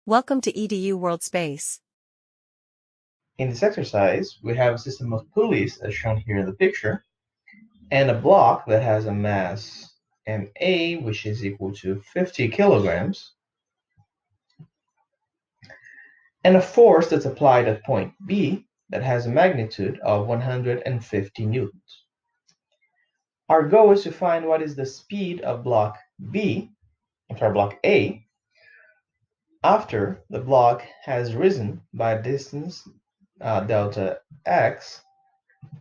Welcome to EDU World Space. In this exercise, we have a system of pulleys as shown here in the picture, and a block that has a mass MA, which is equal to 50 kilograms, and a force that's applied at point B that has a magnitude of 150 newtons. Our goal is to find what is the speed of block A, after the block has risen by a distance delta x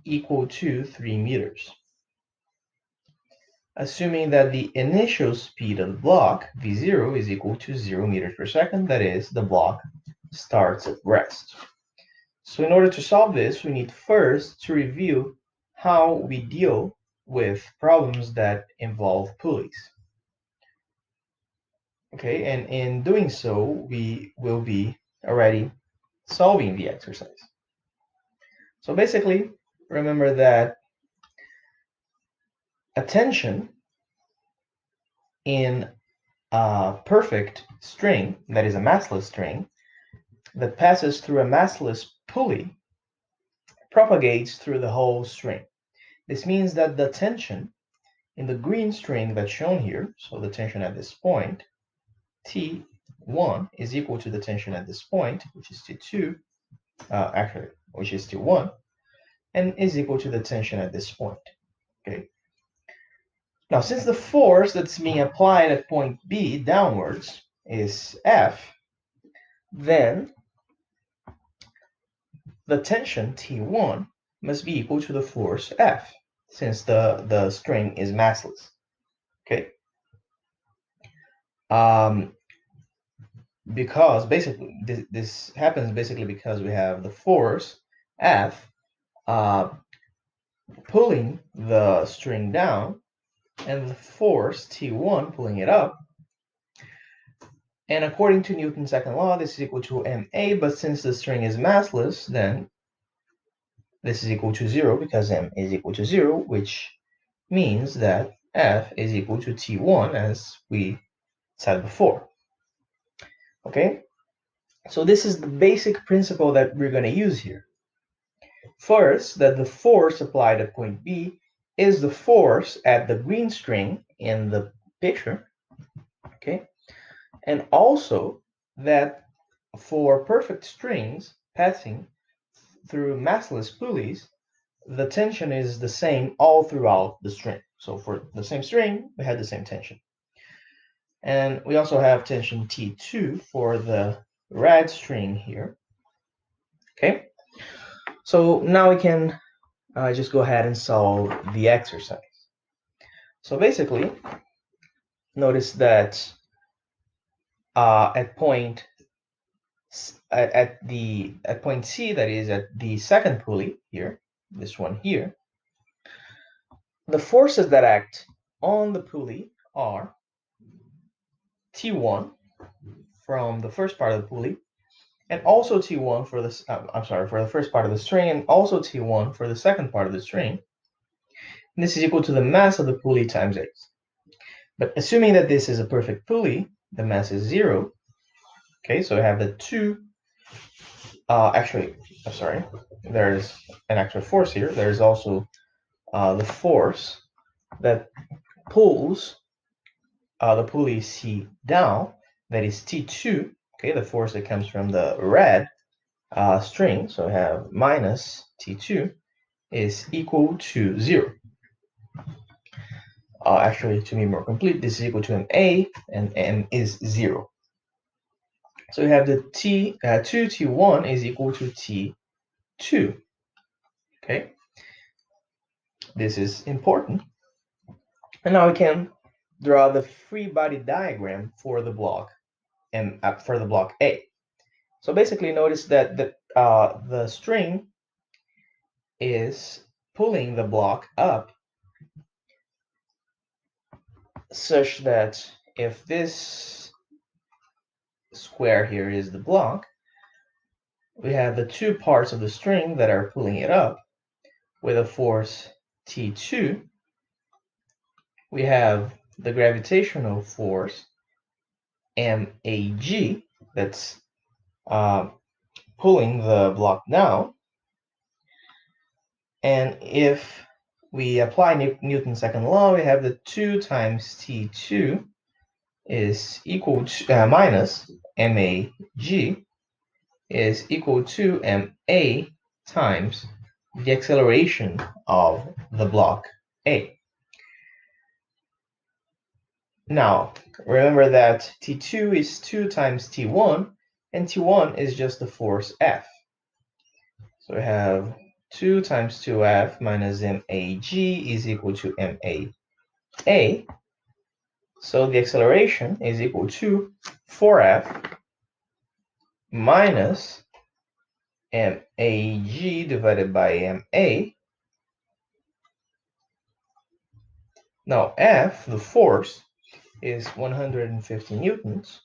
equal to 3 meters. Assuming that the initial speed of the block, v0, is equal to 0 meters per second, that is, the block starts at rest. So in order to solve this, we need first to review how we deal with problems that involve pulleys. Okay, and in doing so, we will be already solving the exercise. So basically, remember that a tension in a perfect string, that is a massless string, that passes through a massless pulley propagates through the whole string. This means that the tension in the green string that's shown here, so the tension at this point, T1 is equal to the tension at this point, which is T2, which is T1, and is equal to the tension at this point. Okay. Now, since the force that's being applied at point B downwards is F, then the tension T1 must be equal to the force F, since the string is massless. Okay. Because basically this happens basically because we have the force F pulling the string down and the force T1 pulling it up. And according to Newton's second law, this is equal to ma, but since the string is massless, then this is equal to 0 because m is equal to 0, which means that F is equal to T1, as we said before. Okay, so this is the basic principle that we're going to use here. First, that the force applied at point B is the force at the green string in the picture. Okay, and also that for perfect strings passing through massless pulleys, the tension is the same all throughout the string. So for the same string, we had the same tension. And we also have tension T2 for the red string here. Okay, so now we can just go ahead and solve the exercise. So basically, notice that at point C, that is at the second pulley here, this one here, the forces that act on the pulley are T1 from the first part of the pulley, and also T1 for this, for the first part of the string, and also T1 for the second part of the string. And this is equal to the mass of the pulley times x. But assuming that this is a perfect pulley, the mass is 0. Okay, so I have the two, there's an extra force here. There's also the force that pulls the pulley C down, that is T2, okay, the force that comes from the red string, so I have minus T2 is equal to 0. To be more complete, this is equal to ma, and m is 0. So we have the 2T1 is equal to T2. Okay, this is important. And now we can draw the free body diagram for the block and for the block A. So basically, notice that the string is pulling the block up such that if this square here is the block, we have the two parts of the string that are pulling it up with a force T2. We have the gravitational force MAG, that's pulling the block down. And if we apply Newton's second law, we have that 2 times T2 is equal to minus MAG is equal to MA times the acceleration of the block A. Now, remember that T2 is 2 times T1, and T1 is just the force F. So we have 2 times 2F minus MAG is equal to MAA. So the acceleration is equal to 4F minus MAG divided by MA. Now F, the force, is 150 newtons.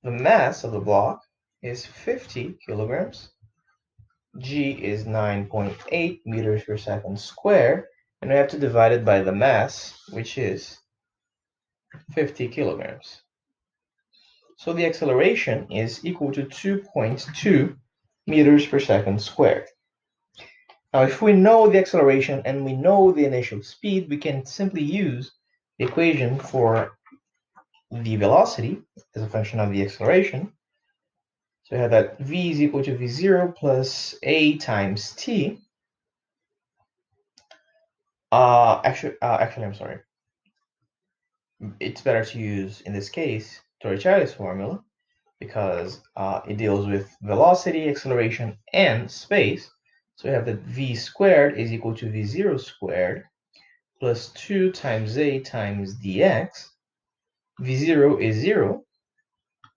The mass of the block is 50 kilograms. G is 9.8 meters per second squared, and we have to divide it by the mass, which is 50 kilograms. So the acceleration is equal to 2.2 meters per second squared. Now, if we know the acceleration and we know the initial speed, we can simply use the equation for the velocity as a function of the acceleration. So we have that v is equal to v0 plus a times t. Actually, I'm sorry. It's better to use, in this case, Torricelli's formula because it deals with velocity, acceleration, and space. So we have that v squared is equal to v0 squared plus 2 times a times dx. v0 is 0.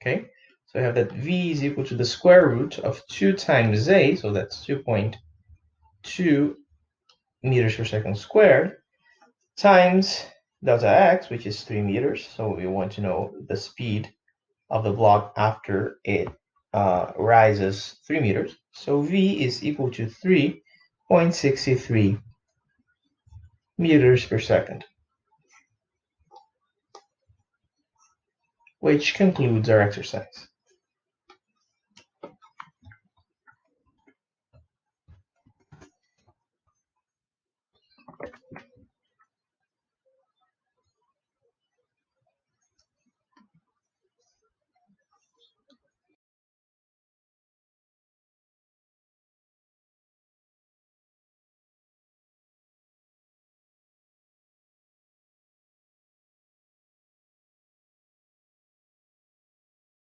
Okay, so we have that v is equal to the square root of 2 times a, so that's 2.2 meters per second squared, times delta x, which is 3 meters. So we want to know the speed of the block after it rises 3 meters. So v is equal to 3.63 meters per second, which concludes our exercise.